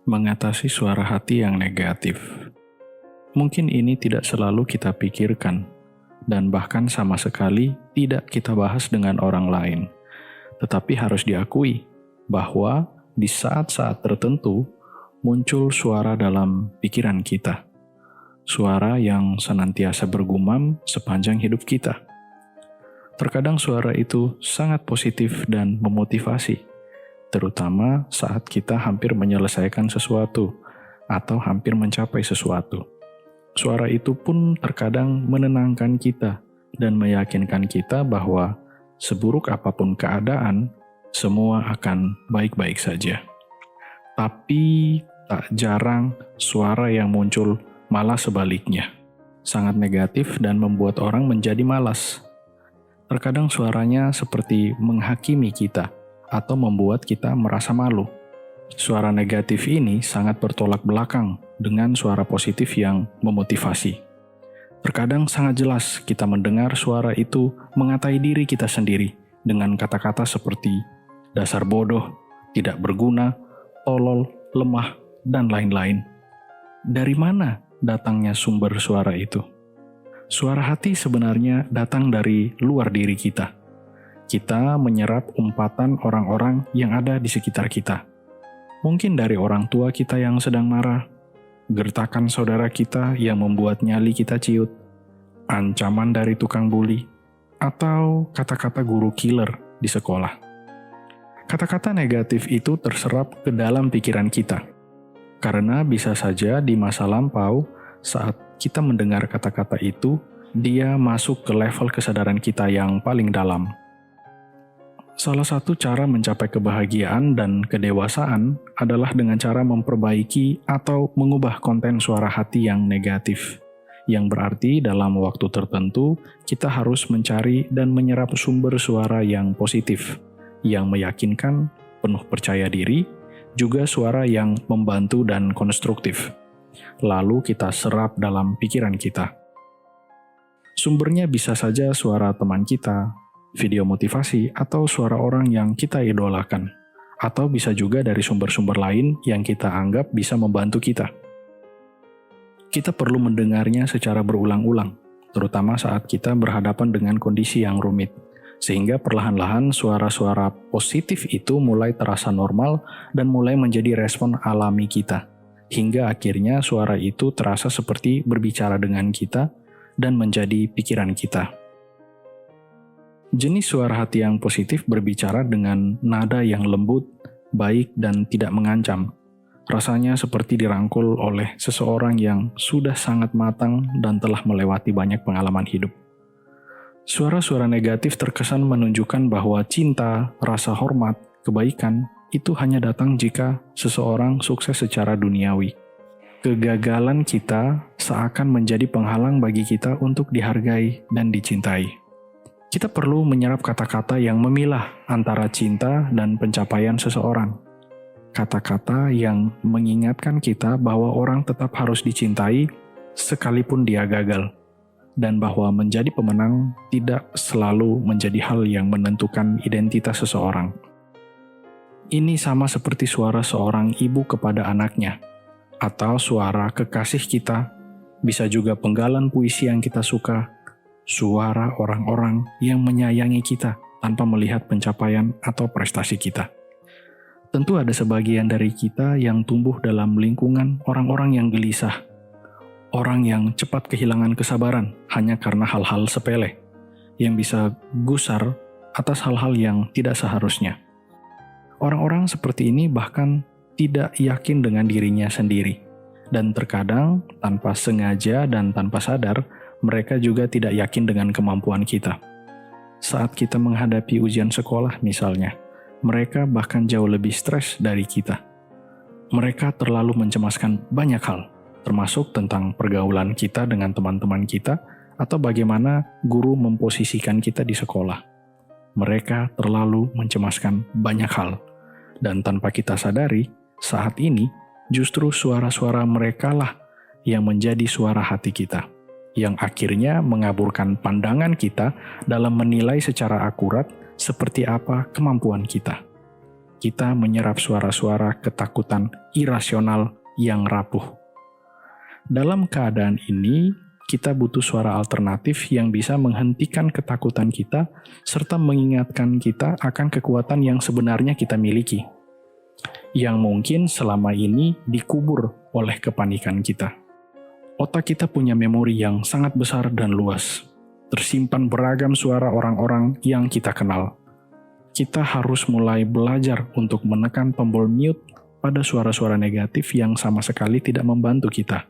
Mengatasi suara hati yang negatif. Mungkin ini tidak selalu kita pikirkan, dan bahkan sama sekali tidak kita bahas dengan orang lain. Tetapi harus diakui bahwa di saat-saat tertentu muncul suara dalam pikiran kita. Suara yang senantiasa bergumam sepanjang hidup kita. Terkadang suara itu sangat positif dan memotivasi, terutama saat kita hampir menyelesaikan sesuatu atau hampir mencapai sesuatu. Suara itu pun terkadang menenangkan kita dan meyakinkan kita bahwa seburuk apapun keadaan, semua akan baik-baik saja. Tapi tak jarang suara yang muncul malah sebaliknya, sangat negatif dan membuat orang menjadi malas. Terkadang suaranya seperti menghakimi kita atau membuat kita merasa malu. Suara negatif ini sangat bertolak belakang dengan suara positif yang memotivasi. Terkadang sangat jelas kita mendengar suara itu mengatai diri kita sendiri dengan kata-kata seperti dasar bodoh, tidak berguna, tolol, lemah, dan lain-lain. Dari mana datangnya sumber suara itu? Suara hati sebenarnya datang dari luar diri kita. Kita menyerap umpatan orang-orang yang ada di sekitar kita. Mungkin dari orang tua kita yang sedang marah, gertakan saudara kita yang membuat nyali kita ciut, ancaman dari tukang buli, atau kata-kata guru killer di sekolah. Kata-kata negatif itu terserap ke dalam pikiran kita. Karena bisa saja di masa lampau, saat kita mendengar kata-kata itu, dia masuk ke level kesadaran kita yang paling dalam. Salah satu cara mencapai kebahagiaan dan kedewasaan adalah dengan cara memperbaiki atau mengubah konten suara hati yang negatif. Yang berarti dalam waktu tertentu, kita harus mencari dan menyerap sumber suara yang positif, yang meyakinkan, penuh percaya diri, juga suara yang membantu dan konstruktif. Lalu kita serap dalam pikiran kita. Sumbernya bisa saja suara teman kita, video motivasi, atau suara orang yang kita idolakan. Atau bisa juga dari sumber-sumber lain yang kita anggap bisa membantu kita. Kita perlu mendengarnya secara berulang-ulang, terutama saat kita berhadapan dengan kondisi yang rumit. Sehingga perlahan-lahan suara-suara positif itu mulai terasa normal dan mulai menjadi respon alami kita. Hingga akhirnya suara itu terasa seperti berbicara dengan kita dan menjadi pikiran kita. Jenis suara hati yang positif berbicara dengan nada yang lembut, baik, dan tidak mengancam. Rasanya seperti dirangkul oleh seseorang yang sudah sangat matang dan telah melewati banyak pengalaman hidup. Suara-suara negatif terkesan menunjukkan bahwa cinta, rasa hormat, kebaikan itu hanya datang jika seseorang sukses secara duniawi. Kegagalan kita seakan menjadi penghalang bagi kita untuk dihargai dan dicintai. Kita perlu menyerap kata-kata yang memilah antara cinta dan pencapaian seseorang. Kata-kata yang mengingatkan kita bahwa orang tetap harus dicintai sekalipun dia gagal. Dan bahwa menjadi pemenang tidak selalu menjadi hal yang menentukan identitas seseorang. Ini sama seperti suara seorang ibu kepada anaknya, atau suara kekasih kita, bisa juga penggalan puisi yang kita suka, suara orang-orang yang menyayangi kita tanpa melihat pencapaian atau prestasi kita. Tentu ada sebagian dari kita yang tumbuh dalam lingkungan orang-orang yang gelisah, orang yang cepat kehilangan kesabaran hanya karena hal-hal sepele, yang bisa gusar atas hal-hal yang tidak seharusnya. Orang-orang seperti ini bahkan tidak yakin dengan dirinya sendiri, dan terkadang tanpa sengaja dan tanpa sadar, mereka juga tidak yakin dengan kemampuan kita. Saat kita menghadapi ujian sekolah misalnya, mereka bahkan jauh lebih stres dari kita. Mereka terlalu mencemaskan banyak hal, termasuk tentang pergaulan kita dengan teman-teman kita atau bagaimana guru memposisikan kita di sekolah. Mereka terlalu mencemaskan banyak hal, dan tanpa kita sadari, saat ini justru suara-suara mereka lah yang menjadi suara hati kita, yang akhirnya mengaburkan pandangan kita dalam menilai secara akurat seperti apa kemampuan kita. kita menyerap suara-suara ketakutan irasional yang rapuh. Dalam keadaan ini, kita butuh suara alternatif yang bisa menghentikan ketakutan kita serta mengingatkan kita akan kekuatan yang sebenarnya kita miliki, yang mungkin selama ini dikubur oleh kepanikan kita. Otak kita punya memori yang sangat besar dan luas. Tersimpan beragam suara orang-orang yang kita kenal. Kita harus mulai belajar untuk menekan tombol mute pada suara-suara negatif yang sama sekali tidak membantu kita,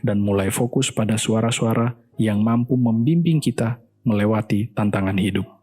dan mulai fokus pada suara-suara yang mampu membimbing kita melewati tantangan hidup.